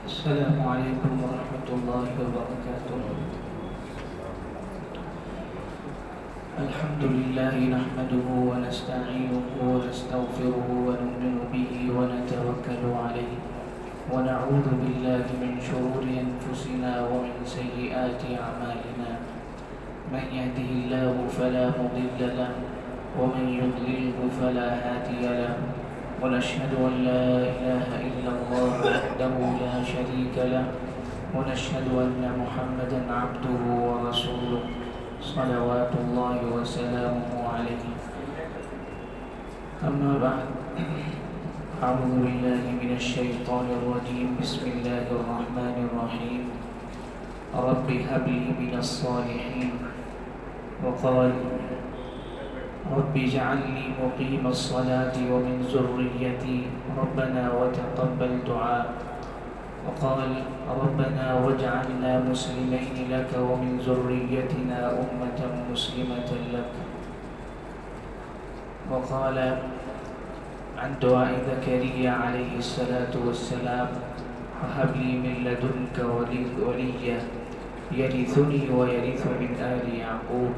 السلام عليكم ورحمة الله وبركاته. الحمد لله نحمده ونستعينه ونستغفره ونؤمن به ونتوكل عليه ونعوذ بالله من شرور أنفسنا ومن سيئات أعمالنا. من يهده الله فلا مضل له ومن يضلله فلا هادي له، ونشهد أن لا إله إلا الله وحده لا شريك له، ونشهد أن محمدا عبده ورسوله صلوات الله وسلامه عليه. أما بعد، أعوذ بالله من الشيطان الرجيم. بسم الله الرحمن الرحيم. رب هب لي من الصالحين. وقال رب اجعلني مقيم الصلاة ومن ذريتي ربنا وتقبل دعاء. وقال ربنا واجعلنا مسلمين لك ومن ذريتنا أمة مسلمة لك. وقال عن دعاء زكريا عليه الصلاة والسلام وهب لي من لدنك وليا يرثني ويرث من آل يعقوب.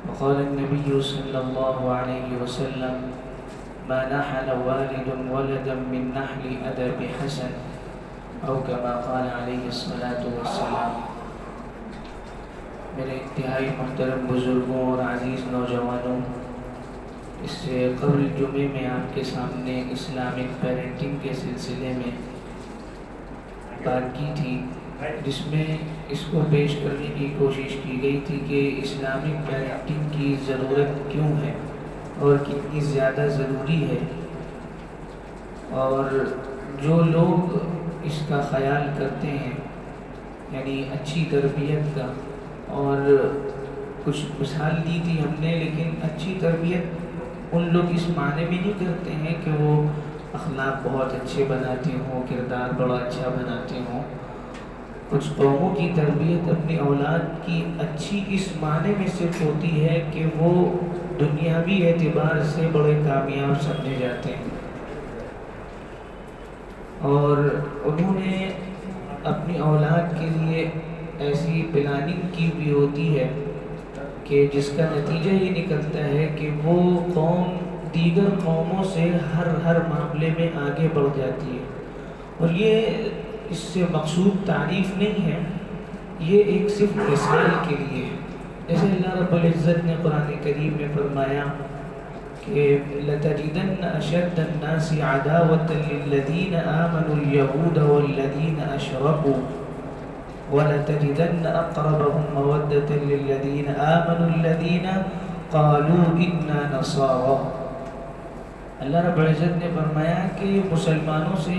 وقال النبي صلى الله عليه وسلم ما نحل والد ولدا من نحل أدب حسن، أو كما قال عليه الصلاة والسلام. میرے انتہائی محترم بزرگوں اور عزیز نوجوانوں، اس سے قبل جمعے میں آپ کے سامنے اسلامک پیرنٹنگ کے سلسلے میں بات کی تھی، جس میں اس کو پیش کرنے کی کوشش کی گئی تھی کہ اسلامک پیرنٹنگ کی ضرورت کیوں ہے اور کتنی زیادہ ضروری ہے، اور جو لوگ اس کا خیال کرتے ہیں، یعنی اچھی تربیت کا، اور کچھ مثال دی تھی ہم نے، لیکن اچھی تربیت ان لوگ اس معنی میں نہیں کرتے ہیں کہ وہ اخلاق بہت اچھے بناتے ہوں، کردار بڑا اچھا بناتے ہوں۔ کچھ قوموں کی تربیت اپنی اولاد کی اچھی اس معنی میں صرف ہوتی ہے کہ وہ دنیاوی اعتبار سے بڑے کامیاب سمجھے جاتے ہیں، اور انہوں نے اپنی اولاد کے لیے ایسی پلاننگ کی بھی ہوتی ہے کہ کہ جس کا نتیجہ یہ نکلتا ہے کہ وہ قوم دیگر قوموں سے ہر معاملے میں آگے بڑھ جاتی ہے. اور یہ اس سے مقصود تعریف نہیں ہے، یہ ایک صرف مثال کے لیے ہے. جیسے اللہ رب العزت نے قرآن کریم میں فرمایا کہ لَتَجِدَنَّ أَشَدَّ النَّاسِ عَدَاوَةً لِلَّذِينَ آمَنُوا الْيَهُودَ وَالَّذِينَ أَشْرَكُوا وَلَتَجِدَنَّ أَقْرَبَهُمْ مَوَدَّةً لِلَّذِينَ آمَنُوا الَّذِينَ قَالُوا إِنَّا نَصَارَى. اللہ رب العزت نے فرمایا کہ مسلمانوں سے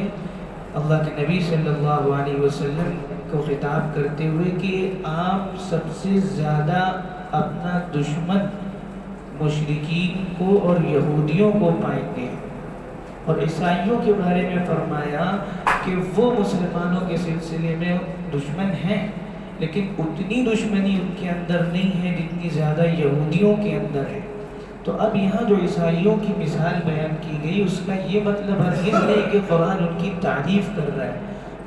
اللہ کے نبی صلی اللہ علیہ وسلم کو خطاب کرتے ہوئے کہ آپ سب سے زیادہ اپنا دشمن مشرکین کو اور یہودیوں کو پائیں گے. اور عیسائیوں کے بارے میں فرمایا کہ وہ مسلمانوں کے سلسلے میں دشمن ہیں، لیکن اتنی دشمنی ان کے اندر نہیں ہے جتنی زیادہ یہودیوں کے اندر ہے. تو اب یہاں جو عیسائیوں کی مثال بیان کی گئی اس کا یہ مطلب ہرگز نہیں کہ قرآن ان کی تعریف کر رہا ہے،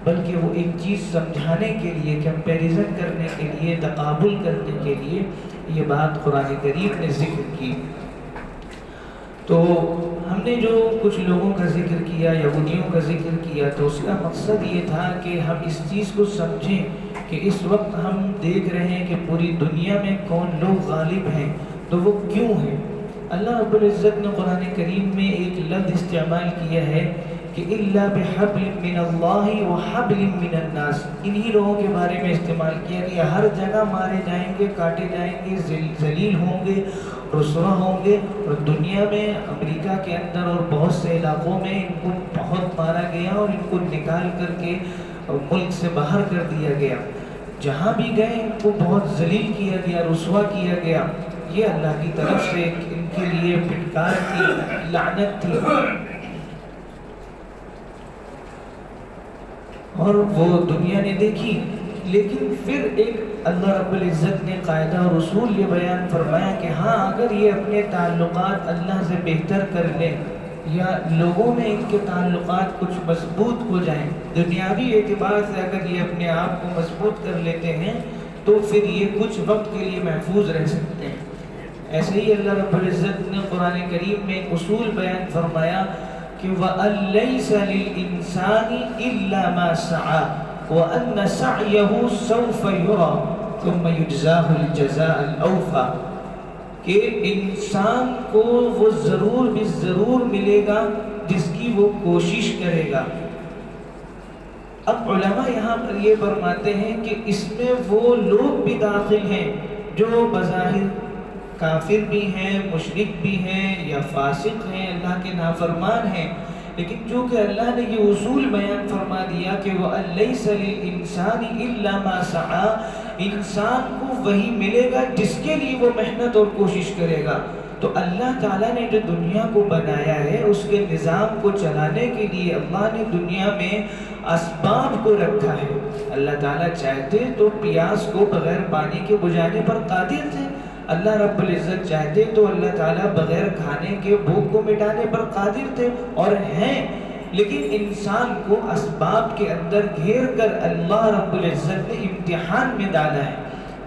بلکہ وہ ایک چیز سمجھانے کے لیے، کمپیریزن کرنے کے لیے، تقابل کرنے کے لیے یہ بات قرآن کریم نے ذکر کی. تو ہم نے جو کچھ لوگوں کا ذکر کیا، یہودیوں کا ذکر کیا، تو اس کا مقصد یہ تھا کہ ہم اس چیز کو سمجھیں کہ اس وقت ہم دیکھ رہے ہیں کہ پوری دنیا میں کون لوگ غالب ہیں، تو وہ کیوں ہیں. اللہ رب العزت نے قرآن کریم میں ایک لفظ استعمال کیا ہے کہ إِلَّا بِحَبْلٍ مِّنَ اللَّهِ وَحَبْلٍ مِّنَ النَّاسِ. انہی لوگوں کے بارے میں استعمال کیا کہ ہر جگہ مارے جائیں گے، کاٹے جائیں گے، ذلیل ہوں گے، رسوا ہوں گے. اور دنیا میں امریکہ کے اندر اور بہت سے علاقوں میں ان کو بہت مارا گیا اور ان کو نکال کر کے ملک سے باہر کر دیا گیا. جہاں بھی گئے ان کو بہت ذلیل کیا گیا، رسوا کیا گیا. یہ اللہ کی طرف سے ان کے لیے پھٹکار تھی، لعنت تھی. اور وہ دنیا نے دیکھی. لیکن پھر ایک اللہ رب العزت نے قاعدہ اور اصول یہ بیان فرمایا کہ ہاں اگر یہ اپنے تعلقات اللہ سے بہتر کر لیں یا لوگوں میں ان کے تعلقات کچھ مضبوط ہو جائیں، دنیاوی اعتبار سے اگر یہ اپنے آپ کو مضبوط کر لیتے ہیں تو پھر یہ کچھ وقت کے لیے محفوظ رہ سکتے ہیں. ایسے ہی اللہ رب العزت نے قرآن کریم میں ایک اصول بیان فرمایا کہ وَأَن لَيْسَ لِلْإِنسَانِ إِلَّا مَا سَعَى وَأَنَّ سَعْيَهُ سَوْفَ يُرَى ثُمَّ يُجْزَاهُ الْجَزَاءَ الْأَوْفَى. کہ انسان کو وہ ضرور بھی ضرور ملے گا جس کی وہ کوشش کرے گا. اب علماء یہاں پر یہ فرماتے ہیں کہ اس میں وہ لوگ بھی داخل ہیں جو بظاہر کافر بھی ہیں، مشرک بھی ہیں یا فاسق ہیں، اللہ کے نافرمان ہیں، لیکن چونکہ اللہ نے یہ اصول بیان فرما دیا کہ وَأَن لَيْسَ لِلْإِنسَانِ إِلَّا مَا سَعَى، انسان کو وہی ملے گا جس کے لیے وہ محنت اور کوشش کرے گا. تو اللہ تعالیٰ نے جو دنیا کو بنایا ہے اس کے نظام کو چلانے کے لیے اللہ نے دنیا میں اسباب کو رکھا ہے. اللہ تعالیٰ چاہتے تو پیاس کو بغیر پانی کے بجھانے پر قادر تھے. اللہ رب العزت چاہتے تو اللہ تعالیٰ بغیر کھانے کے بھوک کو مٹانے پر قادر تھے اور ہیں. لیکن انسان کو اسباب کے اندر گھیر کر اللہ رب العزت نے امتحان میں ڈالا ہے.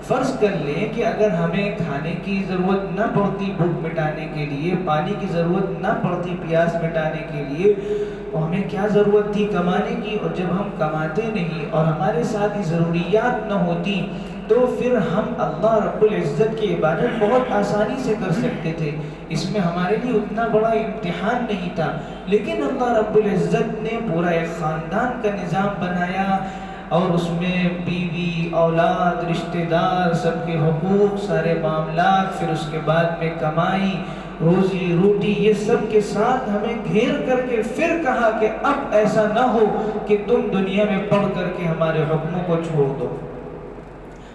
فرض کر لیں کہ اگر ہمیں کھانے کی ضرورت نہ پڑتی بھوک مٹانے کے لیے، پانی کی ضرورت نہ پڑتی پیاس مٹانے کے لیے، تو ہمیں کیا ضرورت تھی؟ کمانے کی. اور جب ہم کماتے نہیں اور ہمارے ساتھ ہی ضروریات نہ ہوتی تو پھر ہم اللہ رب العزت کی عبادت بہت آسانی سے کر سکتے تھے. اس میں ہمارے لیے اتنا بڑا امتحان نہیں تھا. لیکن اللہ رب العزت نے پورا ایک خاندان کا نظام بنایا اور اس میں بیوی، اولاد، رشتہ دار، سب کے حقوق، سارے معاملات، پھر اس کے بعد میں کمائی، روزی روٹی، یہ سب کے ساتھ ہمیں گھیر کر کے پھر کہا کہ اب ایسا نہ ہو کہ تم دنیا میں پڑھ کر کے ہمارے حکموں کو چھوڑ دو.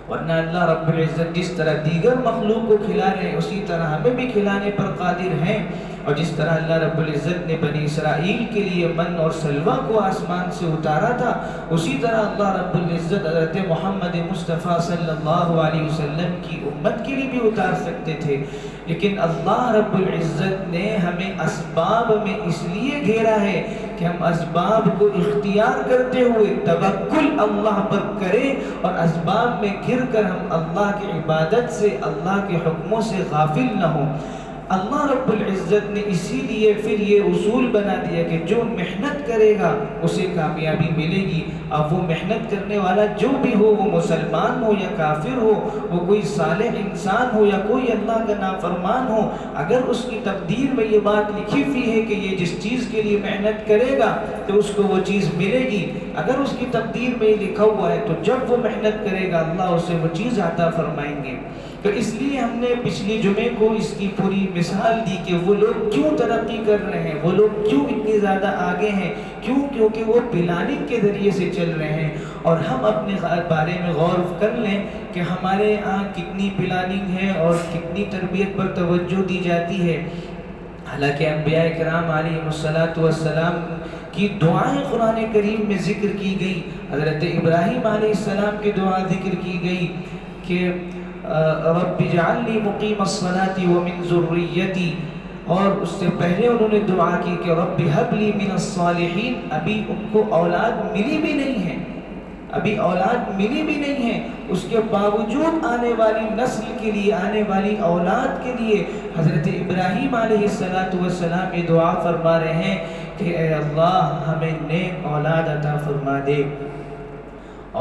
ورنہ اللہ رب العزت جس طرح دیگر مخلوق کو کھلا رہے ہیں اسی طرح ہمیں بھی کھلانے پر قادر ہیں. اور جس طرح اللہ رب العزت نے بنی اسرائیل کے لیے من اور سلوہ کو آسمان سے اتارا تھا، اسی طرح اللہ رب العزت حضرت محمد مصطفیٰ صلی اللہ علیہ وسلم کی امت کے لیے بھی اتار سکتے تھے، لیکن اللہ رب العزت نے ہمیں اسباب میں اس لیے گھیرا ہے کہ ہم اسباب کو اختیار کرتے ہوئے توکل اللہ پر کریں اور اسباب میں گر کر ہم اللہ کی عبادت سے، اللہ کے حکموں سے غافل نہ ہوں۔ اللہ رب العزت نے اسی لیے پھر یہ اصول بنا دیا کہ جو محنت کرے گا اسے کامیابی ملے گی۔ اب وہ محنت کرنے والا جو بھی ہو، وہ مسلمان ہو یا کافر ہو، وہ کوئی صالح انسان ہو یا کوئی اللہ کا نافرمان ہو، اگر اس کی تقدیر میں یہ بات لکھی ہوئی ہے کہ یہ جس چیز کے لیے محنت کرے گا تو اس کو وہ چیز ملے گی، اگر اس کی تقدیر میں یہ لکھا ہوا ہے تو جب وہ محنت کرے گا اللہ اسے وہ چیز عطا فرمائیں گے۔ تو اس لیے ہم نے پچھلی جمعے کو اس کی پوری مثال دی کہ وہ لوگ کیوں ترقی کر رہے ہیں، وہ لوگ کیوں اتنی زیادہ آگے ہیں، کیونکہ وہ پلاننگ کے ذریعے سے چل رہے ہیں۔ اور ہم اپنے بارے میں غور کر لیں کہ ہمارے یہاں کتنی پلاننگ ہے اور کتنی تربیت پر توجہ دی جاتی ہے۔ حالانکہ انبیاء کرام علیہ السلام کی دعائیں قرآن کریم میں ذکر کی گئی، حضرت ابراہیم علیہ السلام کی دعا ذکر کی گئی کہ رب اجعلنی مقیم الصلاة ومن ذریتی، اور اس سے پہلے انہوں نے دعا کی کہ رب ہب لی من الصالحین۔ ابھی ان کو اولاد ملی بھی نہیں ہے، ابھی اولاد ملی بھی نہیں ہے، اس کے باوجود آنے والی نسل کے لیے، آنے والی اولاد کے لیے حضرت ابراہیم علیہ السلام یہ دعا فرما رہے ہیں کہ اے اللہ ہمیں نیک اولاد عطا فرما دے۔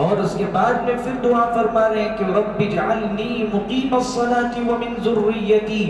اور اس کے بعد میں پھر دعا فرما رہے ہیں کہ رب اجعلنی مقیم الصلاة ومن ذریتی،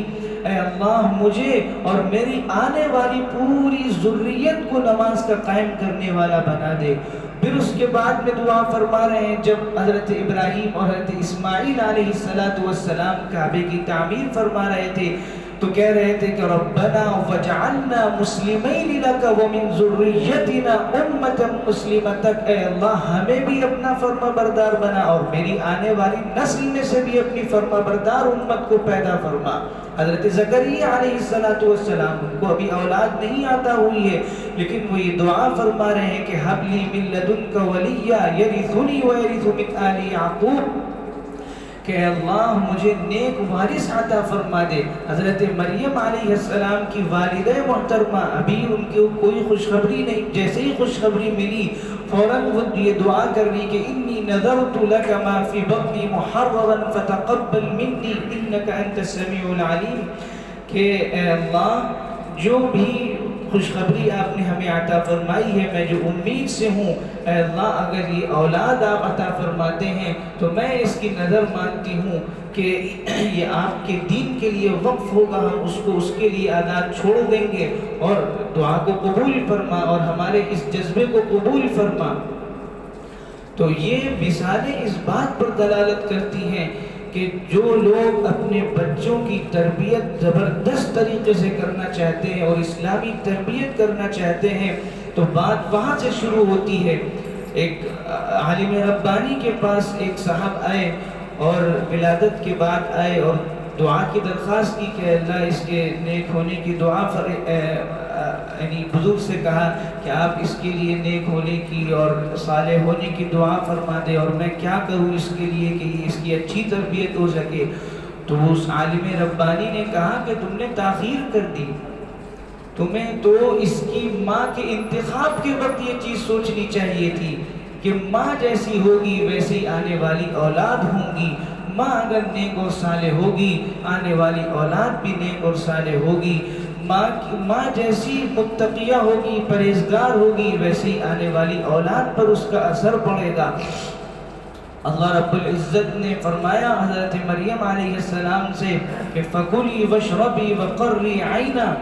اے اللہ مجھے اور میری آنے والی پوری ذریت کو نماز کا قائم کرنے والا بنا دے۔ پھر اس کے بعد میں دعا فرما رہے ہیں جب حضرت ابراہیم اور حضرت اسماعیل علیہ السلام کعبے کی تعمیر فرما رہے تھے تو کہہ رہے تھے کہ ربنا وجعلنا مسلمین لک ومن ذریتنا امة مسلمۃ، اے اللہ ہمیں بھی اپنا فرما بردار بنا اور میری آنے والی نسل میں سے بھی اپنی فرما بردار امت کو پیدا فرما۔ حضرت زکریا علیہ السلام ان کو ابھی اولاد نہیں آتا ہوئی ہے، لیکن وہ یہ دعا فرما رہے ہیں کہ ہب لی من لدنک ولیا یرثنی ویرث من آل یعقوب، کہ اللہ مجھے نیک وارث عطا فرما دے۔ حضرت مریم علیہ السلام کی والدہ محترمہ، ابھی ان کو کوئی خوشخبری نہیں، جیسے ہی خوشخبری ملی فوراً وہ یہ دعا کر لی کہ انی نذرت لک ما فی بطنی محررا فتقبل منی انک انت السمیع العلیم، کہ اے اللہ جو بھی خوشخبری آپ نے ہمیں عطا فرمائی ہے، میں جو امید سے ہوں، اے اللہ اگر یہ اولاد آپ عطا فرماتے ہیں تو میں اس کی نظر مانتی ہوں کہ یہ آپ کے دین کے لیے وقف ہوگا، ہم اس کو اس کے لیے آزاد چھوڑ دیں گے، اور دعا کو قبول فرما اور ہمارے اس جذبے کو قبول فرما۔ تو یہ مثالیں اس بات پر دلالت کرتی ہیں کہ جو لوگ اپنے بچوں کی تربیت زبردست طریقے سے کرنا چاہتے ہیں اور اسلامی تربیت کرنا چاہتے ہیں تو بات وہاں سے شروع ہوتی ہے۔ ایک عالم ربانی کے پاس ایک صاحب آئے اور ولادت کے بعد آئے اور دعا کی درخواست کی کہ اللہ اس کے نیک ہونے کی دعا یعنی بزرگ سے کہا کہ آپ اس کے لیے نیک ہونے کی اور صالح ہونے کی دعا فرما دے، اور میں کیا کروں اس کے لیے کہ اس کی اچھی تربیت ہو سکے۔ تو اس عالم ربانی نے کہا کہ تم نے تاخیر کر دی، تمہیں تو اس کی ماں کے انتخاب کے وقت یہ چیز سوچنی چاہیے تھی کہ ماں جیسی ہوگی ویسے ہی آنے والی اولاد ہوں گی، ماں اگر نیک اور صالح ہوگی آنے والی اولاد بھی نیک اور صالح ہوگی، ماں جیسی متقیہ ہوگی، پرہیزگار ہوگی، ویسے ہی آنے والی اولاد پر اس کا اثر پڑے گا۔ اللہ رب العزت نے فرمایا حضرت مریم علیہ السلام سے کہ فَكُلِي وَاشْرَبِي وَقَرِّي عَيْنًا،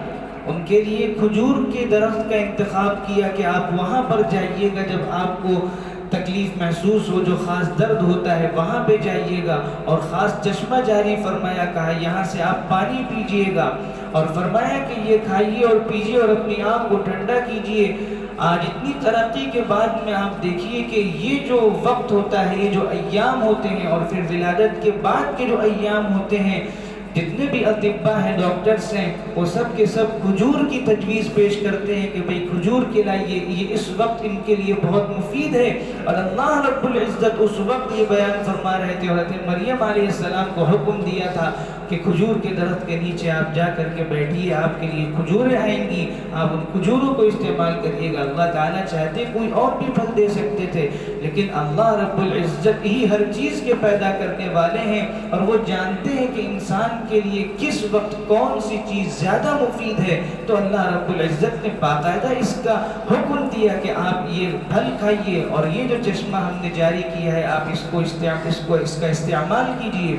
ان کے لیے کھجور کے درخت کا انتخاب کیا کہ آپ وہاں پر جائیے گا جب آپ کو تکلیف محسوس ہو، جو خاص درد ہوتا ہے وہاں پہ جائیے گا، اور خاص چشمہ جاری فرمایا، کہا یہاں سے آپ پانی پیجئے گا، اور فرمایا کہ یہ کھائیے اور پیجئے اور اپنی آنکھ کو ٹھنڈا کیجئے۔ آج اتنی ترقی کے بعد میں آپ دیکھیے کہ یہ جو وقت ہوتا ہے، یہ جو ایام ہوتے ہیں اور پھر ولادت کے بعد کے جو ایام ہوتے ہیں، جتنے بھی اطباء ہیں، ڈاکٹرز ہیں، وہ سب کے سب کھجور کی تجویز پیش کرتے ہیں کہ بھئی کھجور کھلائیے، یہ اس وقت ان کے لیے بہت مفید ہے۔ اور اللہ رب العزت اس وقت یہ بیان فرما رہے تھے، حضرت مریم علیہ السلام کو حکم دیا تھا کہ کھجور کے درخت کے نیچے آپ جا کر کے بیٹھیے، آپ کے لیے کھجوریں آئیں گی، آپ ان کھجوروں کو استعمال کریے گا۔ اللہ تعالیٰ چاہتے کوئی اور بھی پھل دے سکتے تھے، لیکن اللہ رب العزت ہی ہر چیز کے پیدا کرنے والے ہیں، اور وہ جانتے ہیں کہ انسان کے لیے کس وقت کون سی چیز زیادہ مفید ہے۔ تو اللہ رب العزت نے باقاعدہ اس کا حکم دیا کہ آپ یہ پھل کھائیے، اور یہ جو چشمہ ہم نے جاری کیا ہے آپ اس کا استعمال کیجیے۔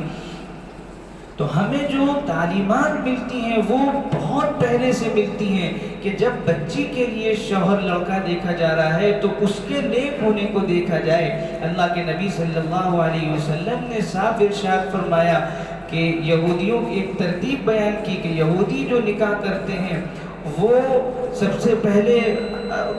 تو ہمیں جو تعلیمات ملتی ہیں وہ بہت پہلے سے ملتی ہیں کہ جب بچی کے لیے شوہر لڑکا دیکھا جا رہا ہے تو اس کے نیک ہونے کو دیکھا جائے۔ اللہ کے نبی صلی اللہ علیہ وسلم نے صاف ارشاد فرمایا کہ یہودیوں کی ایک ترتیب بیان کی کہ یہودی جو نکاح کرتے ہیں وہ سب سے پہلے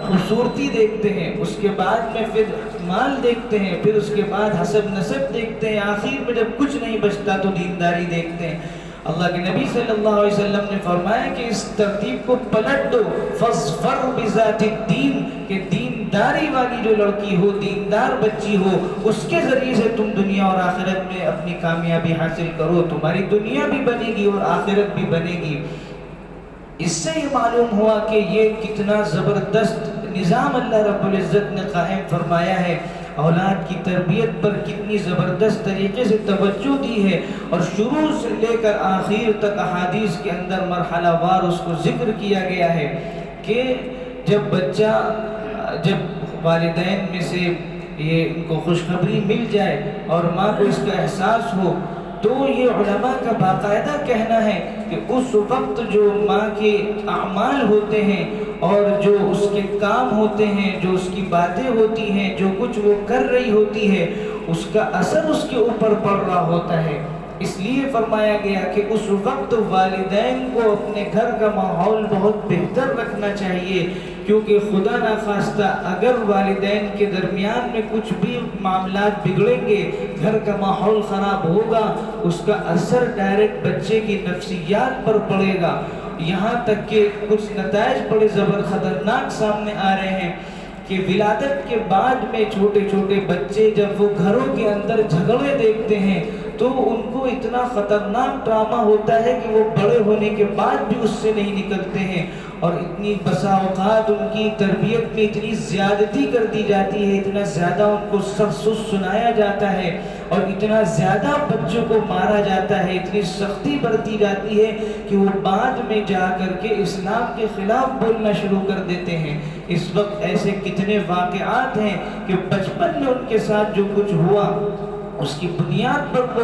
خوبصورتی دیکھتے ہیں، اس کے بعد میں پھر مال دیکھتے ہیں، پھر اس کے بعد حسب نسب دیکھتے ہیں، آخر میں جب کچھ نہیں بچتا تو دینداری دیکھتے ہیں۔ اللہ کے نبی صلی اللہ علیہ وسلم نے فرمایا کہ اس ترتیب کو پلٹ دو، فَاظْفَرْ بِذَاتِ الدِّينِ، کہ دینداری والی جو لڑکی ہو، دیندار بچی ہو، اس کے ذریعے سے تم دنیا اور آخرت میں اپنی کامیابی حاصل کرو، تمہاری دنیا بھی بنے گی اور آخرت بھی بنے گی۔ اس سے یہ معلوم ہوا کہ یہ کتنا زبردست نظام اللہ رب العزت نے قائم فرمایا ہے، اولاد کی تربیت پر کتنی زبردست طریقے سے توجہ دی ہے، اور شروع سے لے کر آخر تک احادیث کے اندر مرحلہ وار اس کو ذکر کیا گیا ہے کہ جب والدین میں سے یہ ان کو خوشخبری مل جائے اور ماں کو اس کا احساس ہو، تو یہ علماء کا باقاعدہ کہنا ہے کہ اس وقت جو ماں کے اعمال ہوتے ہیں اور جو اس کے کام ہوتے ہیں، جو اس کی باتیں ہوتی ہیں، جو کچھ وہ کر رہی ہوتی ہے، اس کا اثر اس کے اوپر پڑ رہا ہوتا ہے۔ اس لیے فرمایا گیا کہ اس وقت والدین کو اپنے گھر کا ماحول بہت بہتر رکھنا چاہیے، کیونکہ خدا نخواستہ اگر والدین کے درمیان میں کچھ بھی معاملات بگڑیں گے، گھر کا ماحول خراب ہوگا، اس کا اثر ڈائریکٹ بچے کی نفسیات پر پڑے گا۔ یہاں تک کہ کچھ نتائج بڑے خطرناک سامنے آ رہے ہیں کہ ولادت کے بعد میں چھوٹے چھوٹے بچے جب وہ گھروں کے اندر جھگڑے دیکھتے ہیں تو ان کو اتنا خطرناک ڈرامہ ہوتا ہے کہ وہ بڑے ہونے کے بعد بھی اس سے نہیں نکلتے ہیں، اور اتنی بسا اوقات ان کی تربیت میں اتنی زیادتی کر دی جاتی ہے، اتنا زیادہ ان کو سخت سنایا جاتا ہے، اور اتنا زیادہ بچوں کو مارا جاتا ہے، اتنی سختی برتی جاتی ہے کہ وہ بعد میں جا کر کے اسلام کے خلاف بولنا شروع کر دیتے ہیں۔ اس وقت ایسے کتنے واقعات ہیں کہ بچپن میں ان کے ساتھ جو کچھ ہوا اس کی بنیاد پر وہ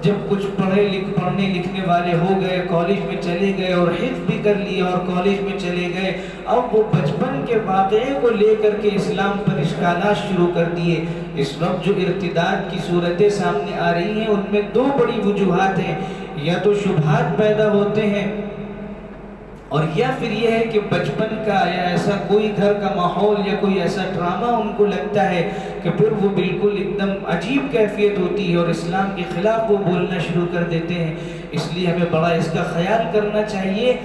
جب کچھ پڑھنے لکھنے والے ہو گئے، کالج میں چلے گئے اور حفظ بھی کر لیا اور کالج میں چلے گئے، اب وہ بچپن کے واقعے کو لے کر کے اسلام پر اشکالات شروع کر دیے۔ اس وقت جو ارتداد کی صورتیں سامنے آ رہی ہیں ان میں دو بڑی وجوہات ہیں، یا تو شبہات پیدا ہوتے ہیں، اور یا پھر یہ ہے کہ بچپن کا یا ایسا کوئی گھر کا ماحول یا کوئی ایسا ڈرامہ ان کو لگتا ہے کہ پھر وہ بالکل ایک دم عجیب کیفیت ہوتی ہے اور اسلام کے خلاف وہ بولنا شروع کر دیتے ہیں۔ اس لیے ہمیں بڑا اس کا خیال کرنا چاہیے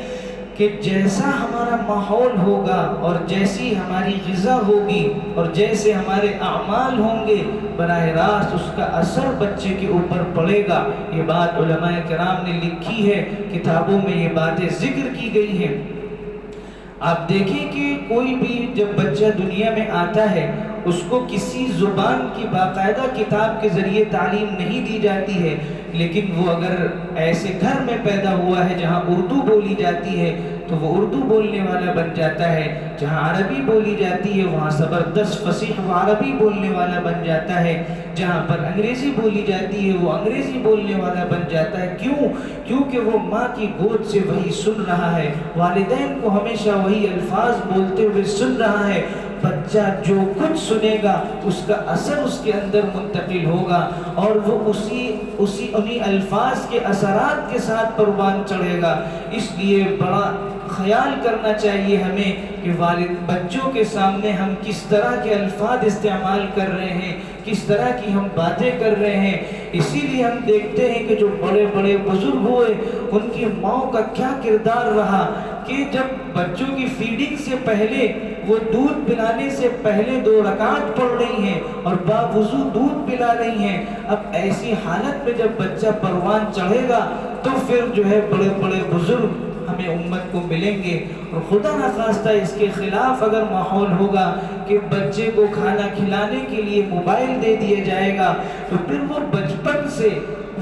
کہ جیسا ہمارا ماحول ہوگا اور جیسی ہماری غذا ہوگی اور جیسے ہمارے اعمال ہوں گے، براہ راست اس کا اثر بچے کے اوپر پڑے گا۔ یہ بات علماء کرام نے لکھی ہے، کتابوں میں یہ باتیں ذکر کی گئی ہیں۔ آپ دیکھیں کہ کوئی بھی جب بچہ دنیا میں آتا ہے اس کو کسی زبان کی باقاعدہ کتاب کے ذریعے تعلیم نہیں دی جاتی ہے، لیکن وہ اگر ایسے گھر میں پیدا ہوا ہے جہاں اردو بولی جاتی ہے تو وہ اردو بولنے والا بن جاتا ہے، جہاں عربی بولی جاتی ہے وہاں زبردست فصیح و عربی بولنے والا بن جاتا ہے، جہاں پر انگریزی بولی جاتی ہے وہ انگریزی بولنے والا بن جاتا ہے۔ کیوں؟ کیونکہ وہ ماں کی گود سے وہی سن رہا ہے، والدین کو ہمیشہ وہی الفاظ بولتے ہوئے سن رہا ہے۔ بچہ جو کچھ سنے گا اس کا اثر اس کے اندر منتقل ہوگا اور وہ انہی الفاظ کے اثرات کے ساتھ پروان چڑھے گا۔ اس لیے بڑا خیال کرنا چاہیے ہمیں کہ بچوں کے سامنے ہم کس طرح کے الفاظ استعمال کر رہے ہیں، کس طرح کی ہم باتیں کر رہے ہیں۔ اسی لیے ہم دیکھتے ہیں کہ جو بڑے بڑے بزرگ ہوئے ان کی ماؤں کا کیا کردار رہا کہ جب بچوں کی فیڈنگ سے پہلے وہ دودھ پلانے سے پہلے 2 رکعت پڑھ رہی ہیں اور باوضو دودھ پلا رہی ہیں. اب ایسی حالت میں جب بچہ پروان چڑھے گا تو پھر جو ہے بڑے بڑے بزرگ ہمیں امت کو ملیں گے. اور خدا نخواستہ اس کے خلاف اگر ماحول ہوگا کہ بچے کو کھانا کھلانے کے لیے موبائل دے دیا جائے گا تو پھر وہ بچپن سے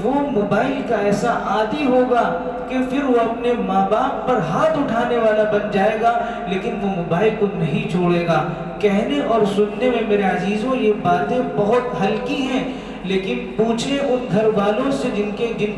وہ موبائل کا ایسا عادی ہوگا کہ پھر وہ اپنے ماں باپ پر ہاتھ اٹھانے والا بن جائے گا لیکن وہ موبائل کو نہیں چھوڑے گا. کہنے اور سننے میں میرے عزیزوں یہ باتیں بہت ہلکی ہیں لیکن پوچھیں ان گھر والوں سے جن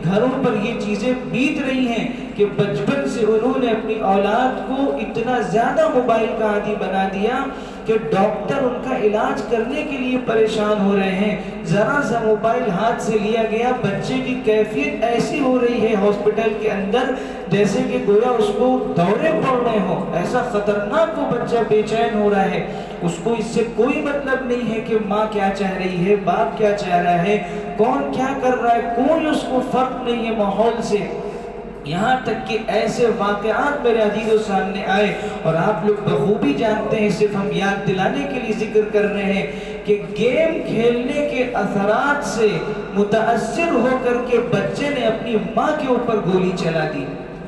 گھروں پر یہ چیزیں بیت رہی ہیں کہ بچپن سے انہوں نے اپنی اولاد کو اتنا زیادہ موبائل کا عادی بنا دیا کہ ڈاکٹر ان کا علاج کرنے کے لیے پریشان ہو رہے ہیں. ذرا سا موبائل ہاتھ سے لیا گیا بچے کی کیفیت ایسی ہو رہی ہے ہاسپٹل کے اندر جیسے کہ گویا اس کو دورے پڑ رہے ہوں. ایسا خطرناک وہ بچہ بے چین ہو رہا ہے. اس کو اس سے کوئی مطلب نہیں ہے کہ ماں کیا چاہ رہی ہے، باپ کیا چاہ رہا ہے، کون کیا کر رہا ہے، کوئی اس کو فرق نہیں ہے ماحول سے. یہاں تک کہ ایسے واقعات میرے عزیزوں سامنے آئے اور آپ لوگ بخوبی جانتے ہیں، صرف ہم یاد دلانے کے لیے ذکر کر رہے ہیں کہ گیم کھیلنے کے اثرات سے متاثر ہو کر کے بچے نے اپنی ماں کے اوپر گولی چلا دی.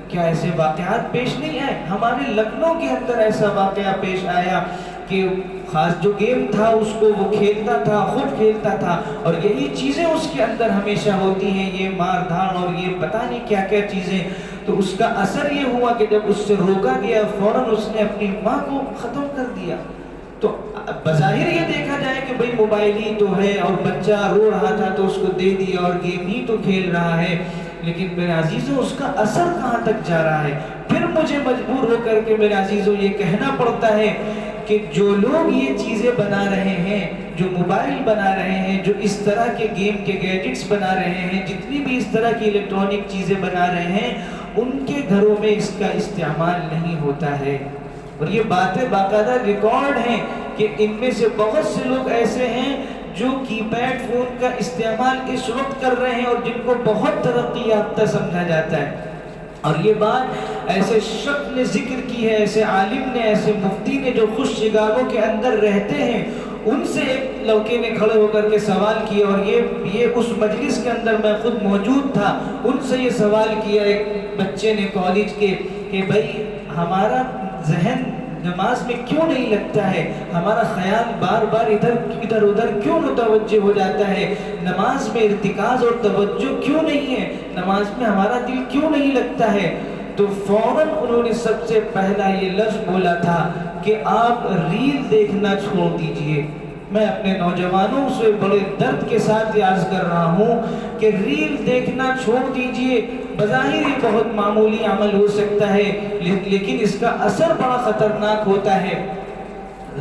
کیا ایسے واقعات پیش نہیں آئے؟ ہمارے لکھنؤ کے اندر ایسا واقعہ پیش آیا کہ خاص جو گیم تھا اس کو وہ کھیلتا تھا، خود کھیلتا تھا اور یہی چیزیں اس کے اندر ہمیشہ ہوتی ہیں، یہ مار دھاڑ اور یہ پتہ نہیں کیا کیا چیزیں. تو اس کا اثر یہ ہوا کہ جب اس سے روکا گیا فوراً اس نے اپنی ماں کو ختم کر دیا. تو بظاہر یہ دیکھا جائے کہ بھئی موبائل ہی تو ہے اور بچہ رو رہا تھا تو اس کو دے دیا اور گیم ہی تو کھیل رہا ہے، لیکن میرے عزیزوں اس کا اثر کہاں تک جا رہا ہے؟ پھر مجھے مجبور ہو کر کے میرے عزیزوں یہ کہنا پڑتا ہے کہ جو لوگ یہ چیزیں بنا رہے ہیں، جو موبائل بنا رہے ہیں، جو اس طرح کے گیم کے گیجٹس بنا رہے ہیں، جتنی بھی اس طرح کی الیکٹرانک چیزیں بنا رہے ہیں، ان کے گھروں میں اس کا استعمال نہیں ہوتا ہے. اور یہ باتیں باقاعدہ ریکارڈ ہیں کہ ان میں سے بہت سے لوگ ایسے ہیں جو کی پیڈ فون کا استعمال اس وقت کر رہے ہیں اور جن کو بہت ترقی یافتہ سمجھا جاتا ہے. اور یہ بات ایسے شخص نے ذکر کی ہے، ایسے عالم نے، ایسے مفتی نے جو خود شکاگو کے اندر رہتے ہیں. ان سے ایک لڑکے نے کھڑے ہو کر کے سوال کیا اور یہ اس مجلس کے اندر میں خود موجود تھا. ان سے یہ سوال کیا ایک بچے نے کالج کے کہ بھائی ہمارا ذہن نماز میں کیوں نہیں لگتا ہے، ہمارا خیال بار بار ادھر ادھر کیوں متوجہ ہو جاتا ہے، نماز میں ارتکاز اور توجہ کیوں نہیں ہے، نماز میں ہمارا دل کیوں نہیں لگتا ہے. تو فوراً انہوں نے سب سے پہلا یہ لفظ بولا تھا کہ آپ ریل دیکھنا چھوڑ دیجئے. میں اپنے نوجوانوں سے بڑے درد کے ساتھ عرض کر رہا ہوں کہ ریل دیکھنا چھوڑ دیجئے. بظاہر یہ بہت معمولی عمل ہو سکتا ہے لیکن اس کا اثر بڑا خطرناک ہوتا ہے.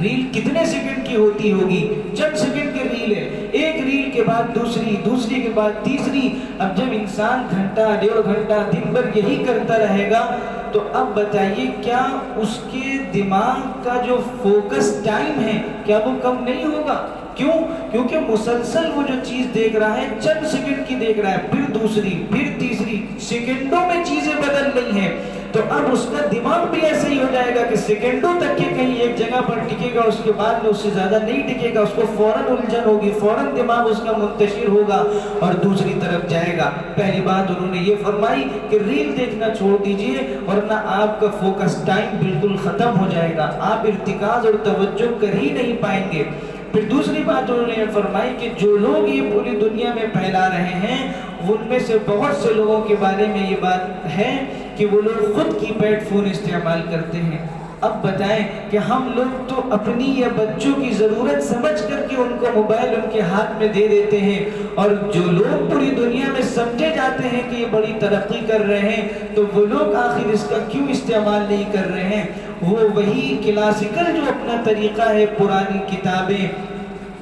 ریل کتنے سیکنڈ کی ہوتی ہوگی؟ چند سیکنڈ کی ریل ہے، ایک ریل کے بعد دوسری، دوسری کے بعد تیسری. اب جب انسان گھنٹہ 1.5 گھنٹہ دن بھر یہی کرتا رہے گا تو اب بتائیے کیا اس کے دماغ کا جو فوکس ٹائم ہے کیا وہ کم نہیں ہوگا؟ کیوں؟ کیونکہ مسلسل وہ جو چیز دیکھ رہا ہے چند سیکنڈ کی دیکھ رہا ہے، پھر دوسری، پھر تیسری، سیکنڈوں میں چیزیں بدل رہی ہیں. تو اب اس کا دماغ بھی ایسے ہی ہو جائے گا کہ سیکنڈوں تک کے کہیں ایک جگہ پر ٹکے گا، اس کے بعد میں اس سے زیادہ نہیں ٹکے گا. اس کو فوراً الجھن ہوگی، فوراً دماغ اس کا منتشر ہوگا اور دوسری طرف جائے گا. پہلی بات انہوں نے یہ فرمائی کہ ریل دیکھنا چھوڑ دیجئے ورنہ آپ کا فوکس ٹائم بالکل ختم ہو جائے گا، آپ ارتکاز اور توجہ کر ہی نہیں پائیں گے. پھر دوسری بات انہوں نے یہ فرمائی کہ جو لوگ یہ پوری دنیا میں پھیلا رہے ہیں ان میں سے بہت سے لوگوں کے بارے میں یہ بات ہے کہ وہ لوگ خود کی پیڈ فون استعمال کرتے ہیں. اب بتائیں کہ ہم لوگ تو اپنی یا بچوں کی ضرورت سمجھ کر کے ان کو موبائل ان کے ہاتھ میں دے دیتے ہیں اور جو لوگ پوری دنیا میں سمجھے جاتے ہیں کہ یہ بڑی ترقی کر رہے ہیں تو وہ لوگ آخر اس کا کیوں استعمال نہیں کر رہے ہیں؟ وہ وہی کلاسیکل جو اپنا طریقہ ہے، پرانی کتابیں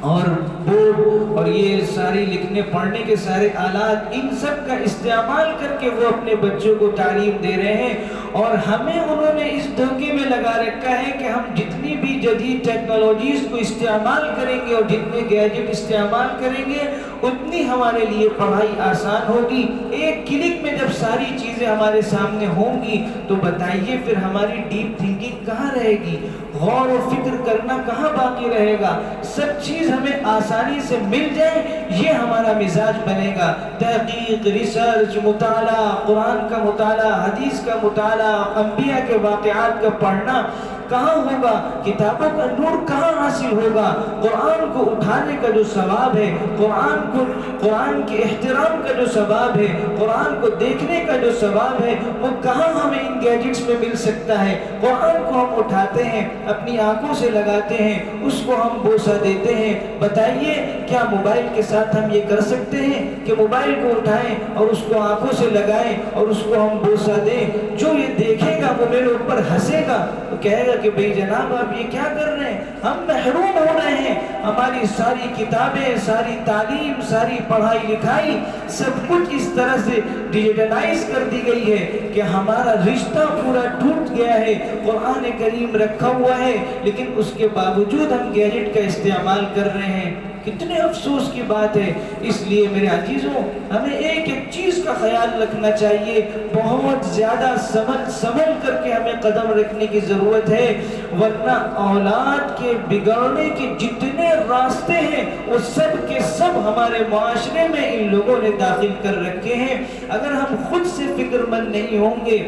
اور بورڈ اور یہ ساری لکھنے پڑھنے کے سارے آلات، ان سب کا استعمال کر کے وہ اپنے بچوں کو تعلیم دے رہے ہیں اور ہمیں انہوں نے اس دھوکے میں لگا رکھا ہے کہ ہم جتنی بھی جدید ٹیکنالوجیز کو استعمال کریں گے اور جتنے گیجٹ استعمال کریں گے اتنی ہمارے لیے پڑھائی آسان ہوگی. ایک کلک میں جب ساری چیزیں ہمارے سامنے ہوں گی تو بتائیے پھر ہماری ڈیپ تھنکنگ کہاں رہے گی, غور و فکر کرنا کہاں باقی رہے گا. سب چیز ہمیں آسانی سے مل جائے یہ ہمارا مزاج بنے گا. تحقیق, ریسرچ, مطالعہ, قرآن کا مطالعہ, حدیث کا مطالعہ, انبیاء کے واقعات کا پڑھنا کہاں ہوگا, کتابوں کا نور کہاں حاصل ہوگا. قرآن کو اٹھانے کا جو ثواب ہے, قرآن کے احترام کا جو ثواب ہے, قرآن کو دیکھنے کا جو ثواب ہے, وہ کہاں ہمیں ان گیجٹس میں مل سکتا ہے. قرآن کو ہم اٹھاتے ہیں, اپنی آنکھوں سے لگاتے ہیں, اس کو ہم بوسہ دیتے ہیں. بتائیے کیا موبائل کے ساتھ ہم یہ کر سکتے ہیں کہ موبائل کو اٹھائیں اور اس کو آنکھوں سے لگائیں اور اس کو ہم بوسہ دیں. جو یہ دیکھے گا وہ میرے اوپر ہنسے گا, تو کہے گا کہ بھئی جناب آپ یہ کیا کر رہے ہیں, ہم محروم ہو رہے ہیں. ہماری ساری کتابیں, ساری تعلیم, ساری پڑھائی لکھائی سب کچھ اس طرح سے ڈیجیٹلائز کر دی گئی ہے کہ ہمارا رشتہ پورا ٹوٹ گیا ہے. قرآن کریم رکھا ہوا ہے لیکن اس کے باوجود ہم گیجٹ کا استعمال کر رہے ہیں. کتنے افسوس کی بات ہے. اس لیے میرے عزیزوں ہمیں ایک ایک چیز کا خیال رکھنا چاہیے, بہت زیادہ سنبھل کر کے ہمیں قدم رکھنے کی ضرورت ہے, ورنہ اولاد کے بگڑنے کے جتنے راستے ہیں وہ سب کے سب ہمارے معاشرے میں ان لوگوں نے داخل کر رکھے ہیں. اگر ہم خود سے فکر مند نہیں ہوں گے,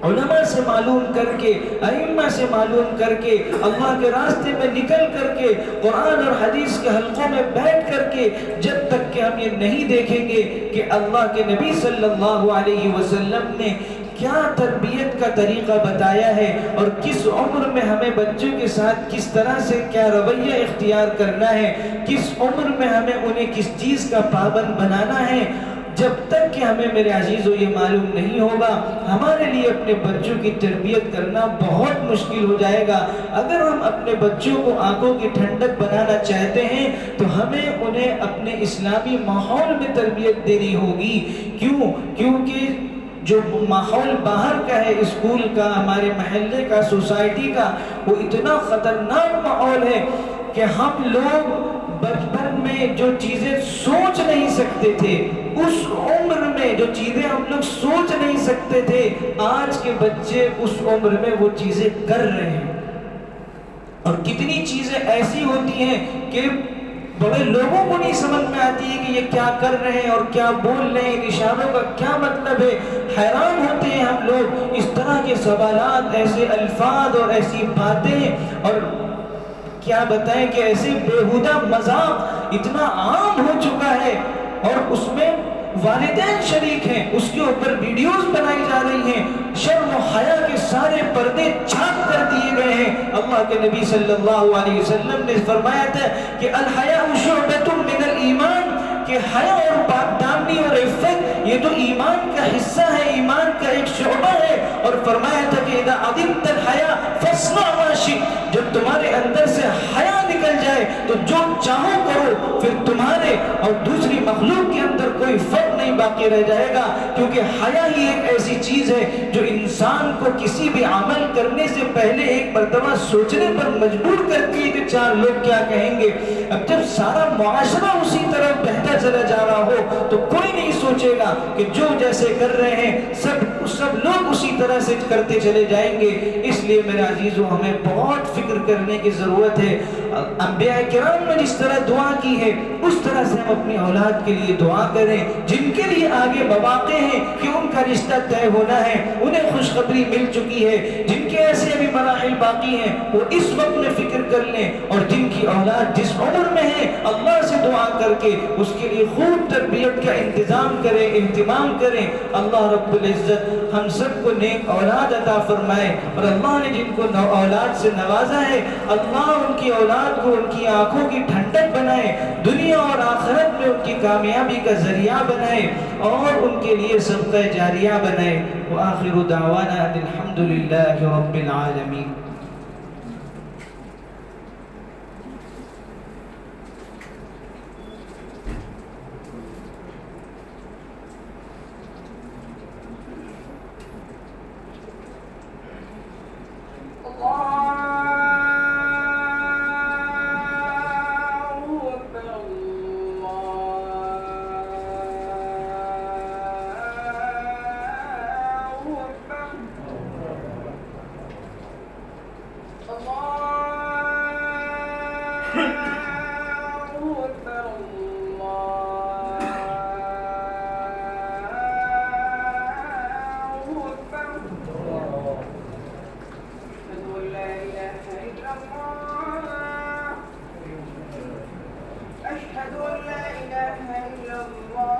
علماء سے معلوم کر کے, ائمہ سے معلوم کر کے, اللہ کے راستے میں نکل کر کے, قرآن اور حدیث کے حلقوں میں بیٹھ کر کے, جب تک کہ ہم یہ نہیں دیکھیں گے کہ اللہ کے نبی صلی اللہ علیہ وسلم نے کیا تربیت کا طریقہ بتایا ہے اور کس عمر میں ہمیں بچوں کے ساتھ کس طرح سے کیا رویہ اختیار کرنا ہے, کس عمر میں ہمیں انہیں کس چیز کا پابند بنانا ہے, جب تک کہ ہمیں میرے عزیزو یہ معلوم نہیں ہوگا ہمارے لیے اپنے بچوں کی تربیت کرنا بہت مشکل ہو جائے گا. اگر ہم اپنے بچوں کو آنکھوں کی ٹھنڈک بنانا چاہتے ہیں تو ہمیں انہیں اپنے اسلامی ماحول میں تربیت دینی ہوگی. کیونکہ جو ماحول باہر کا ہے, اسکول کا, ہمارے محلے کا, سوسائٹی کا, وہ اتنا خطرناک ماحول ہے کہ ہم لوگ بچپن میں جو چیزیں سوچ نہیں سکتے تھے, اس عمر میں جو چیزیں ہم لوگ سوچ نہیں سکتے تھے, آج کے بچے اس عمر میں وہ چیزیں کر رہے ہیں. اور کتنی چیزیں ایسی ہوتی ہیں کہ بڑے لوگوں کو نہیں سمجھ میں آتی ہے کہ یہ کیا کر رہے ہیں اور کیا بول رہے ہیں, اشاروں کا کیا مطلب ہے. حیران ہوتے ہیں ہم لوگ, اس طرح کے سوالات, ایسے الفاظ اور ایسی باتیں, اور کیا بتائیں کہ ایسے بےہودہ مذاق اتنا عام ہو چکا ہے, اور اس میں والدین شریک ہیں, اس کے اوپر ویڈیوز بنائی جا رہی ہیں, شرم و حیا کے سارے پردے چھاپ کر دیے گئے ہیں. اللہ کے نبی صلی اللہ علیہ وسلم نے فرمایا تھا کہ الحیاء شعبۃ من الایمان, کہ حیا اور پاک دامنی اور عفت یہ تو ایمان کا حصہ ہے, ایمان کا ایک شعبہ ہے. اور فرمایا تھا کہ اذا عدمت الحیاء فاصنع ما شئت, جب تمہارے اندر سے حیا نکل جائے تو جو چاہو کرو, پھر تمہارے اور دوسری مخلوق کے اندر کوئی فرق نہیں باقی رہ جائے گا. کیونکہ حیا ہی ایک ایسی چیز ہے جو انسان کو کسی بھی عمل کرنے سے پہلے ایک مرتبہ سوچنے پر مجبور کرتی ہے کہ چار لوگ کیا کہیں گے. اب جب سارا معاشرہ اسی طرح بہتا چلا جا رہا ہو تو کوئی نہیں سوچے گا کہ جو جیسے کر رہے ہیں سب لوگ اسی طرح سے کرتے چلے جائیں گے. اس لیے میرے عزیزو ہمیں بہت فکر کرنے کی ضرورت ہے. انبیاء کرام نے جس طرح دعا کی ہے اس طرح سے ہم اپنی اولاد کے لیے دعا کریں. جن کے لیے آگے مواقع ہیں کہ ان کا رشتہ طے ہونا ہے, انہیں خوشخبری مل چکی ہے, جن کے ایسے ابھی مراحل باقی ہیں وہ اس وقت میں فکر کر لیں, اور جن کی اولاد جس عمر میں ہے اللہ سے دعا کر کے اس کے لیے خوب تربیت کا انتظام کریں, اہتمام کریں. اللہ رب العزت ہم سب کو نیک اولاد عطا فرمائے, اور اللہ نے جن کو اولاد سے نوازا ہے اللہ ان کی اولاد کو ان کی آنکھوں کی ٹھنڈک بنائے, دنیا اور آخرت میں ان کی کامیابی کا ذریعہ بنائے, اور ان کے لیے صدقہ جاریہ بنائے. وآخر دعوانا ان الحمدللہ رب العالمین. أشهد أن لا إله إلا الله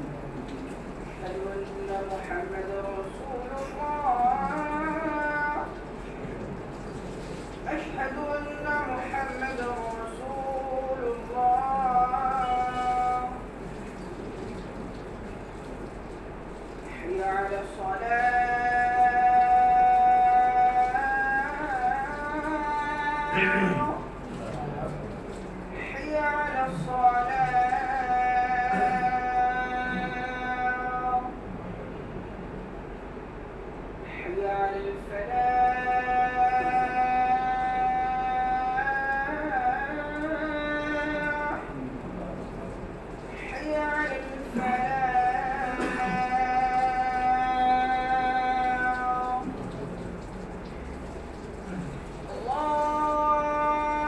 أشهد أن محمدا رسول الله أشهد أن محمدا رسول الله حي على الصلاة حي على الصلاة حي على الفلاح حي على الفلاح الله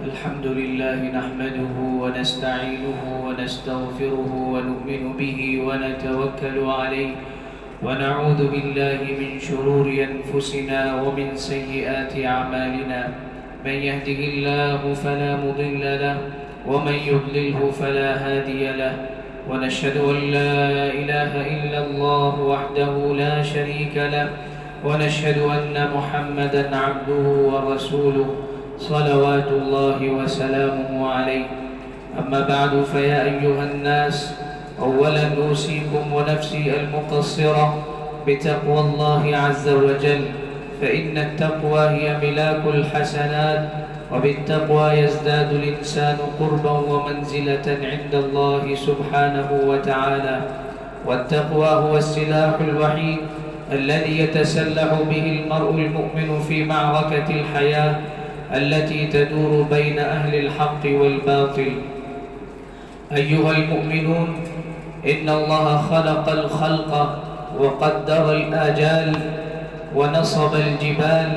الحمد لله نحمده ونستعينه ونستغفره ونؤمن به ونتوكل عليه ونعوذ بالله من شرور أنفسنا ومن سيئات أعمالنا من يهده الله فلا مضل له ومن يضلله فلا هادي له ونشهد أن لا إله إلا الله وحده لا شريك له ونشهد أن محمدًا عبده ورسوله صلوات الله وسلامه عليه أما بعد فيا أيها الناس أولا أوصيكم ونفسي المقصرة بتقوى الله عز وجل فإن التقوى هي ملاك الحسنات وبالتقوى يزداد الإنسان قربا ومنزلة عند الله سبحانه وتعالى والتقوى هو السلاح الوحيد الذي يتسلح به المرء المؤمن في معركة الحياة التي تدور بين أهل الحق والباطل. أيها المؤمنون، إن الله خلق الخلق وقدر الآجال ونصب الجبال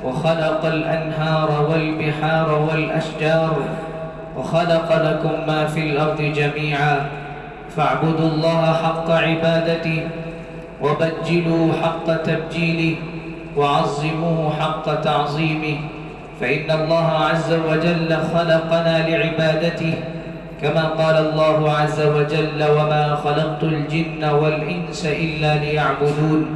وخلق الأنهار والبحار والأشجار وخلق لكم ما في الأرض جميعا فاعبدوا الله حق عبادته وبجلوا حق تبجيله وعظموه حق تعظيمه فإن الله عز وجل خلقنا لعبادته كما قال الله عز وجل وما خلقت الجن والإنس إلا ليعبدون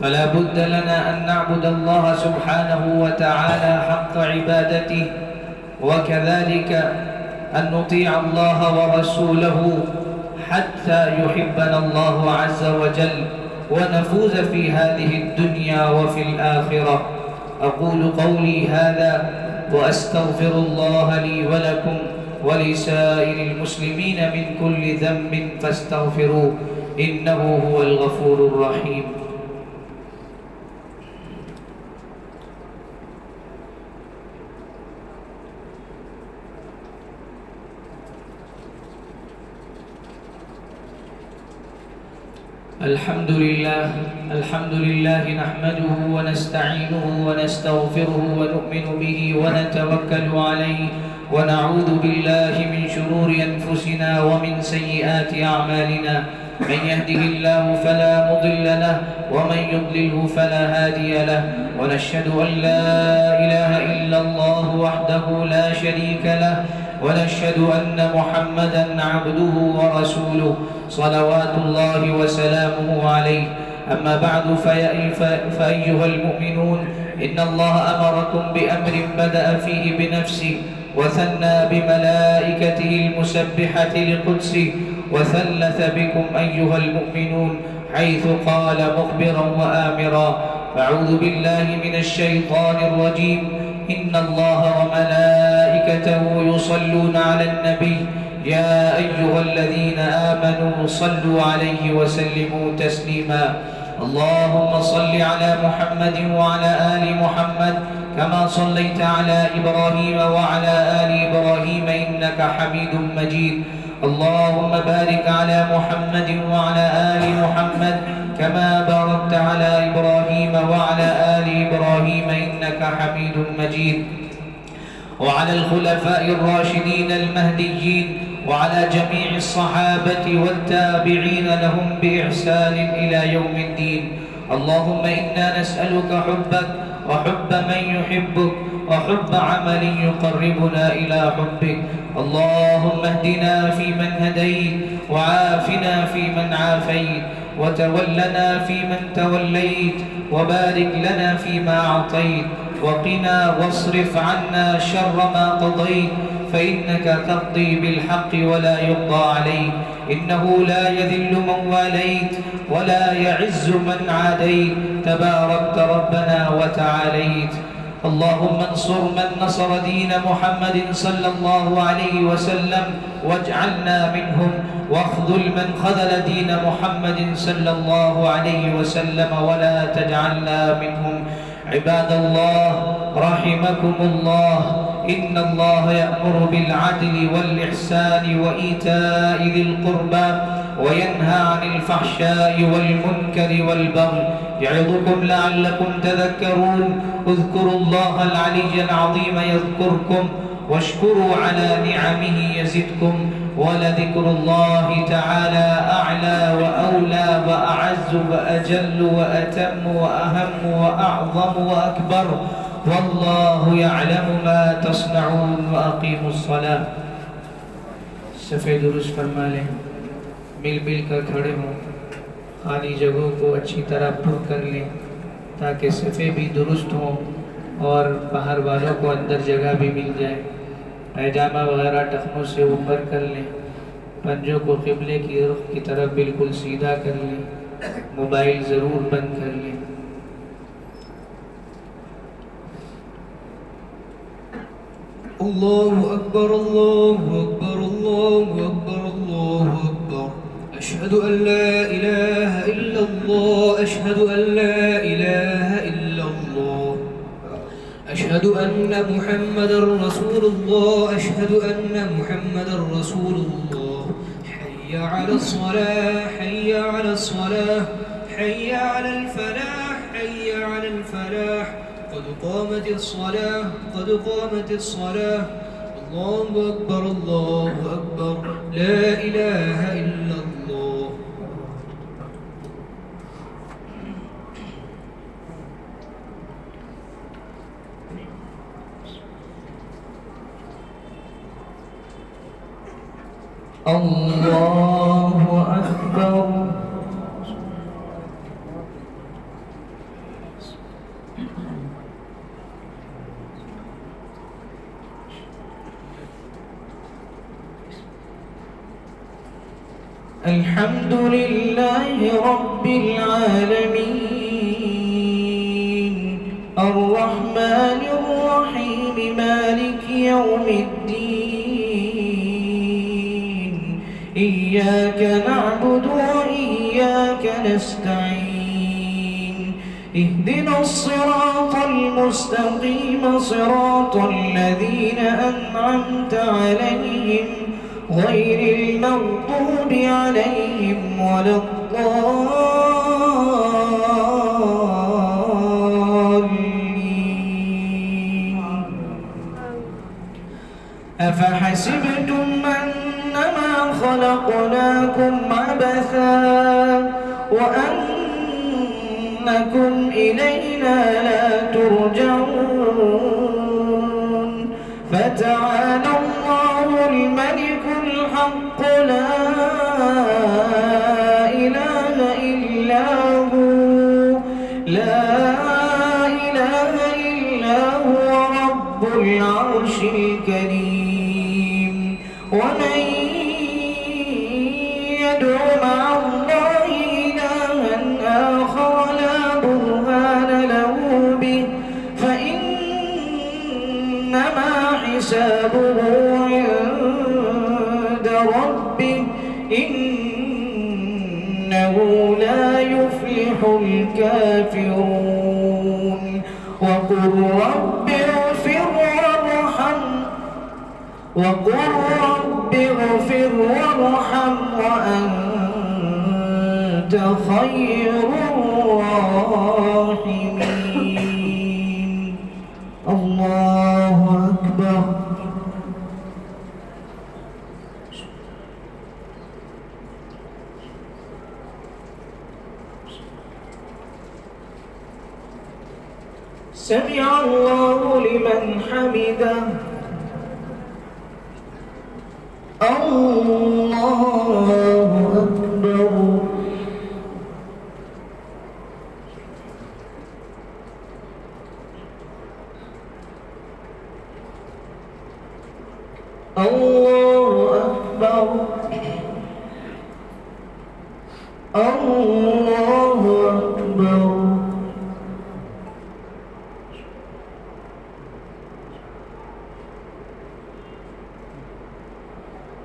فلا بد لنا أن نعبد الله سبحانه وتعالى حق عبادته وكذلك أن نطيع الله ورسوله حتى يحبنا الله عز وجل ونفوز في هذه الدنيا وفي الآخرة. أقول قولي هذا وأستغفر الله لي ولكم ولسائر المسلمين من كل ذنب فاستغفروه إنه هو الغفور الرحيم. الحمد لله نحمده ونستعينه ونستغفره ونؤمن به ونتوكل عليه ونعوذ بالله من شرور أنفسنا ومن سيئات أعمالنا من يهده الله فلا مضل له ومن يضلله فلا هادي له ونشهد أن لا إله إلا الله وحده لا شريك له ونشهد أن محمدًا عبده ورسوله صلوات الله وسلامه عليه أما بعد فأيها المؤمنون إن الله أمركم بأمر بدأ فيه بنفسه وثنى بملائكته المسبحة لقدسه وثلث بكم أيها المؤمنون حيث قال مخبرا وآمرا فأعوذ بالله من الشيطان الرجيم إن الله وملائكته يصلون على النبي يا أيها الذين آمنوا صلوا عليه وسلموا تسليما اللهم صل على محمد وعلى آل محمد كما صليت على إبراهيم وعلى آل إبراهيم إنك حميد مجيد اللهم بارك على محمد وعلى آل محمد كما باركت على إبراهيم وعلى آل إبراهيم إنك حميد مجيد وعلى الخلفاء الراشدين المهديين وعلى جميع الصحابة والتابعين لهم بإحسان إلى يوم الدين اللهم إنا نسألك حبك وحب من يحبك وحب عمل يقربنا إلى حبك اللهم اهدنا فيمن هديت وعافنا فيمن عافيت وتولنا فيمن توليت وبارك لنا فيما أعطيت وقنا واصرف عنا شر ما قضيت فإنك تقضي بالحق ولا يقضى عليك إنه لا يذل من واليت ولا يعز من عاديت تباركت ربنا وتعاليت اللهم انصر من نصر دين محمد صلى الله عليه وسلم واجعلنا منهم واخذل من خذل دين محمد صلى الله عليه وسلم ولا تجعلنا منهم عباد الله رحمكم الله إن الله يأمر بالعدل والإحسان وإيتاء ذي القربى وينهى عن الفحشاء والمنكر والبغي يعظكم لعلكم تذكرون اذكروا الله العلي العظيم يذكركم واشكروا على نعمه يزدكم ولذكر الله تعالى أعلى وأولى وأعز وأجل وأتم وأهم وأعظم وأكبر والله يعلم ما تصنعون وأقيموا الصلاة. صفحے درست فرما لیں، مل کر کھڑے ہوں، خالی جگہوں کو اچھی طرح پر کر لیں تاکہ صفحے بھی درست ہوں اور باہر والوں کو اندر جگہ بھی مل جائے. پیجامہ وغیرہ ٹخنوں سے اوپر کر لیں، پنجوں کو قبلے کی طرف بالکل سیدھا کر لیں، موبائل ضرور بند کر لیں. اللہ اکبر اللہ اکبر اللہ اکبر اللہ اکبر اشہد ان لا الہ الا اللہ اشہد ان لا الہ الا اللہ اشہد ان محمد رسول اللہ اشہد ان محمد رسول اللہ حی علی الصلاة حی علی الصلاة حی علی الفلاح حی علی الفلاح قد قامت الصلاة قد قامت الصلاة الله أكبر الله أكبر لا إله إلا الله. الله أكبر. الحمد لله رب العالمين الرحمن الرحيم مالك يوم الدين إياك نعبد وإياك نستعين اهدنا الصراط المستقيم صراط الذين أنعمت عليهم غير المغضوب عليهم ولا الضالين. أفحسبتم أنما خلقناكم عبثا وأنكم إلينا لا ترجعون فتعالى الله الملك الحق لا إله إلا هو لا إله إلا هو رب العرش الكريم. ومن يدع مع الله إلها آخر لا برهان له به فإنما حسابه عند ربه إنه لا يفلح الكافرون. وقل رب اغفر وارحم وأنت خير الراحمين. الله أكبر. سمع الله لمن حمده. الله أكبر. الله أكبر. الله أكبر.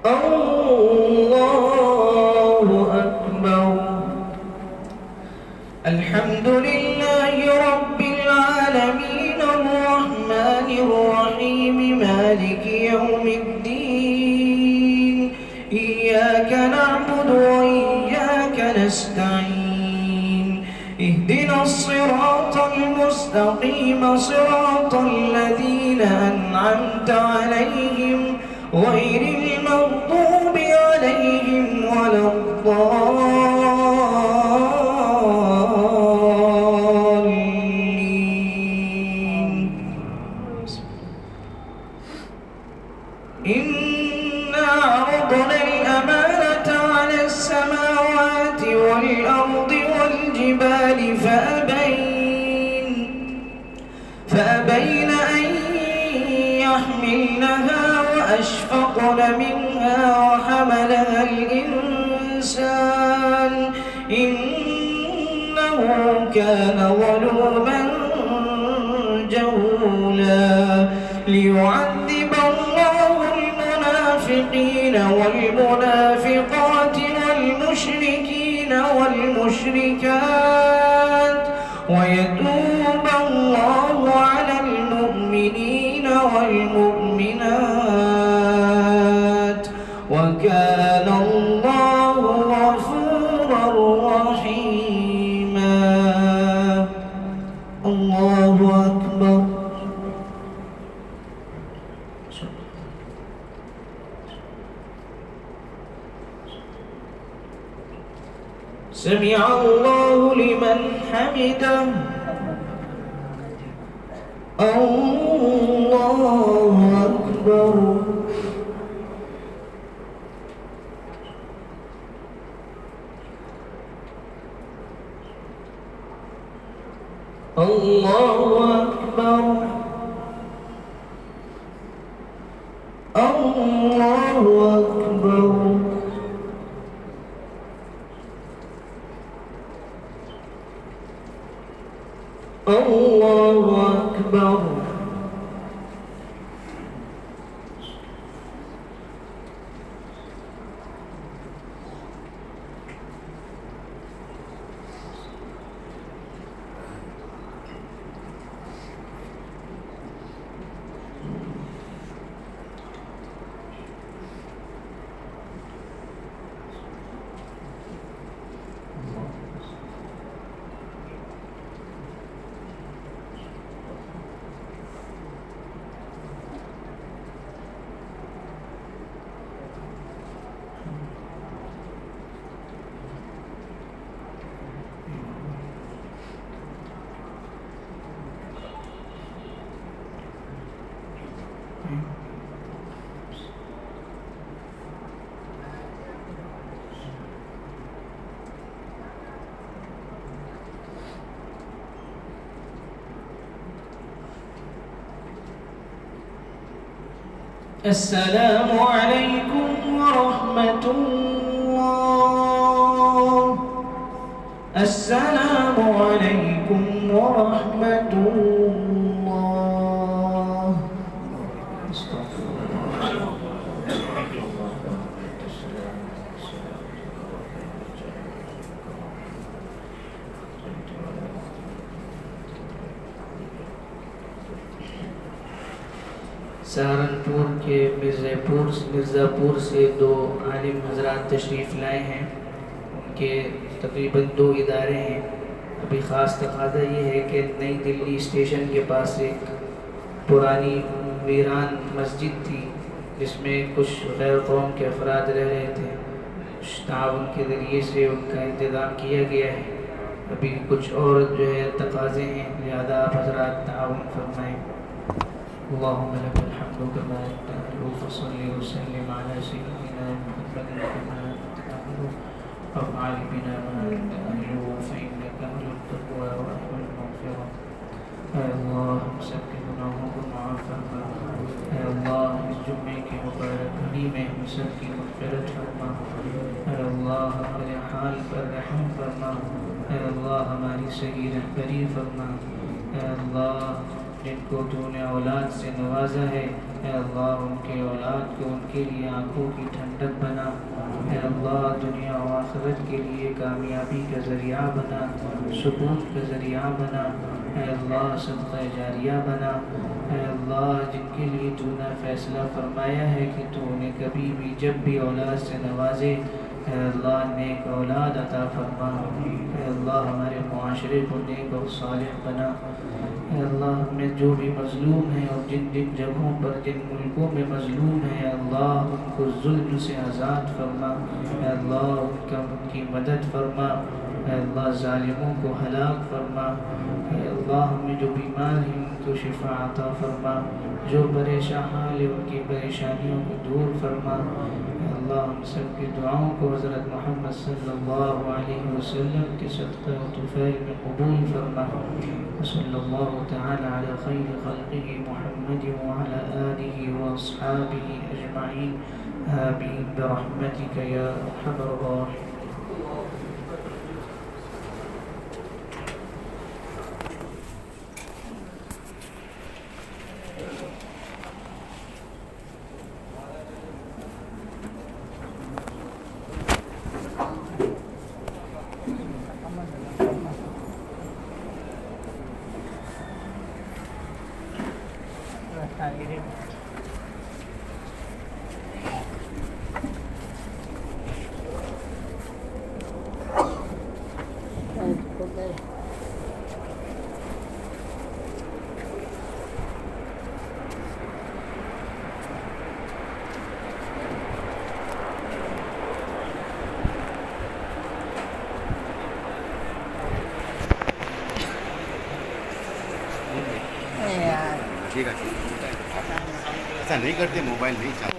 الله أكبر. الحمد لله رب العالمين الرحمن الرحيم مالك يوم الدين إياك نعبد وإياك نستعين اهدنا الصراط المستقيم صراط الذين أنعمت عليهم غير المغضوب عليهم ولا الضالين إنا عرضنا الأمانة على السماوات والأرض والجبال فأبين أن يحملنها وأشفقن منها وحملها الإنسان إنه كان ظلوما جهولا ليعذب الله المنافقين والمنافقات والمشركين والمشركات ويتوب الله على المؤمنين والمؤمنات وكان الله غفورا رحيما. الله أكبر. سمع الله لمن حمده. الله أكبر. الله أكبر. الله أكبر. الله أكبر. السلام عليكم ورحمة الله. السلام عليكم ورحمة الله. سہارنپور کے مرزاپور سے دو عالم حضرات تشریف لائے ہیں. ان کے تقریباً 2 ادارے ہیں. ابھی خاص تقاضا یہ ہے کہ نئی دلی اسٹیشن کے پاس ایک پرانی ویران مسجد تھی جس میں کچھ غیر قوم کے افراد رہ رہے تھے. تعاون کے ذریعے سے ان کا انتظام کیا گیا ہے. ابھی کچھ اور جو ہے تقاضے ہیں، لہذا آپ حضرات تعاون فرمائیں. اللهم لك الحمد كما تأمر فصل وسلم على سيدنا محمد كما تأمر وافعل بنا ما تأمر فإنك أهل التقوى وأهل المغفرة. اے اللہ ہم سب کے گناہوں کو معاف فرما. اے اللہ اس جمعے کی مبارک گھڑی میں ہم سب کی مغفرت فرما. اے اللہ ہمارے حال پر رحم فرما. اے اللہ ہماری صحیح رہبری فرما. اے اللہ جن کو تو نے اولاد سے نوازا ہے، اے اللہ ان کے اولاد کو ان کے لیے آنکھوں کی ٹھنڈک بنا. اے اللہ دنیا و آخرت کے لیے کامیابی کا ذریعہ بنا، سکون کا ذریعہ بنا. اے اللہ صدقہ جاریہ بنا. اے اللہ جن کے لیے تو نے فیصلہ فرمایا ہے کہ تو انہیں کبھی بھی جب بھی اولاد سے نوازے اے اللہ نیک اولاد عطا فرما، اے اللہ ہمارے معاشرے کو نیک اور صالح بنا، اے اللہ ہمیں جو بھی مظلوم ہیں اور جن جن جگہوں پر جن ملکوں میں مظلوم ہیں اے اللہ ان کو ظلم سے آزاد فرما، اے اللہ ان کی مدد فرما، اے اللہ ظالموں کو ہلاک فرما، اے اللہ ہمیں جو بیمار ہیں ان کو شفا عطا فرما، جو پریشان حال ہے ان کی پریشانیوں کو دور فرما، اے اللہ ہم سب کی دعاؤں کو حضرت محمد صلی اللہ علیہ وسلم کے صدقہ و طفیل میں قبول فرما، صلی اللہ تعالی علی خیر خلقہ محمد وعلی آلہ واصحابہ اجمعین، آمین برحمتک یا ارحم الراحمین۔ ٹھیک ہے ایسا نہیں کرتے، موبائل نہیں چاہتے۔